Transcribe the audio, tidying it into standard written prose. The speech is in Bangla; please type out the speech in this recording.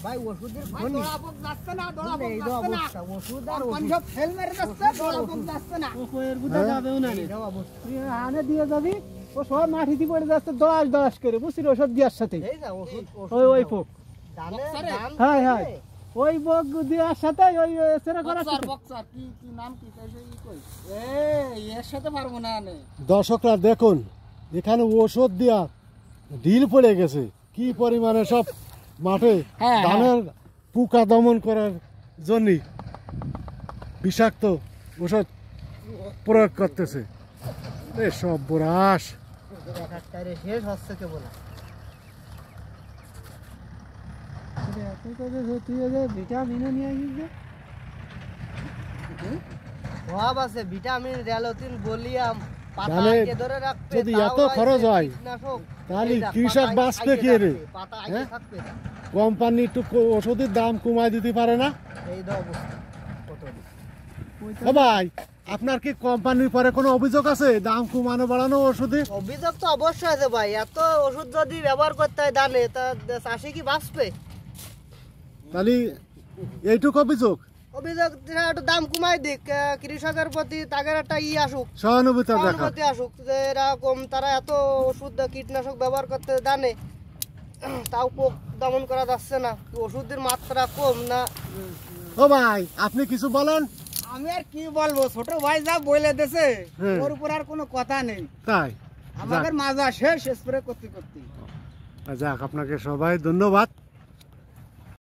ভাই ওষুধের দড়াপক যাচ্ছে না, দড়াপক এই যাচ্ছে না। অবস্থা ওষুধ আর কোম্পানি সব ফেল মেরে যাচ্ছে, দড়াপক যাচ্ছে না। এর বুঝা যাবেও না রে। এই অবস্থা তুই আনে দিয়ে যাবি, ও সব মাটিতে পড়ে যাচ্ছে দশ দশ করে, বুঝছিস ওষুধ দেওয়ার সাথে। এই যা ওষুধ ওই পোক। ধানে ধান হ্যাঁ হ্যাঁ, ওই পোক দেওয়ার সাথে ওই সেরা করার বক্সার, সাথে। বক্সার, কি নাম কি কইছে ই কই? এর সাথে পারবো না আনে। দর্শকরা দেখুন, এখানে ওষুধ দেওয়া ঢিল পড়ে গেছে, কি পরিমাণে সব মাঠে হ্যাঁ, ধানের পোকা দমন করার জন্য বিষাক্ত ওষুধ প্রয়োগ করতেছে। সব বরাস ডাক্তারে শেষ হচ্ছে কেবল। তুই ভিটামিনও নিয়ে আসিস যে। সব আছে ভিটামিন, রেলোটিন, বলিয়াম, পাতা তাহলে আগে ধরে রাখবে। যদি তাও এত আছে খরচ হয়, কীটনাশক, তাহলে এই দেখ, কৃষক পাতা বাঁচবে আগে কি রে? থাকবে, পাতা আগে হ্যাঁ? থাকবে। কোম্পানি একটু ওষুধের দাম কমায় দিতে পারে না? এই তো অবস্থা কত। ও ভাই, আপনার কি কোম্পানির পরে কোনো অভিযোগ আছে দাম কমানো বাড়ানো ওষুধে? অভিযোগ তো অবশ্যই আছে ভাই, এত ওষুধ যদি ব্যবহার করতে হয় ধানে, তা চাষি কি বাঁচবে? তাহলে এইটুকু অভিযোগ, অভিযোগ একটু দাম কমাই দিক, কৃষকের প্রতি তাদের একটা আসুক, সহানুভূতি দেখা। সহানুভূতি আসুক, যে এরকম তারা এত ওষুধ কীটনাশক ব্যবহার করতে জানে, তাও পোক দমন করা যাচ্ছে না, ওষুধের মাত্রা কম না। ও ভাই, আপনি কিছু বলেন। আমি আর কি বলবো, ছোট ভাই যা বলে দেছে হ্যাঁ। ওর উপর আর কোনো কথা নেই। তাই আমাদের মাজা শেষ স্প্রে করতে করতে। যাক, আপনাকে সবাই ধন্যবাদ।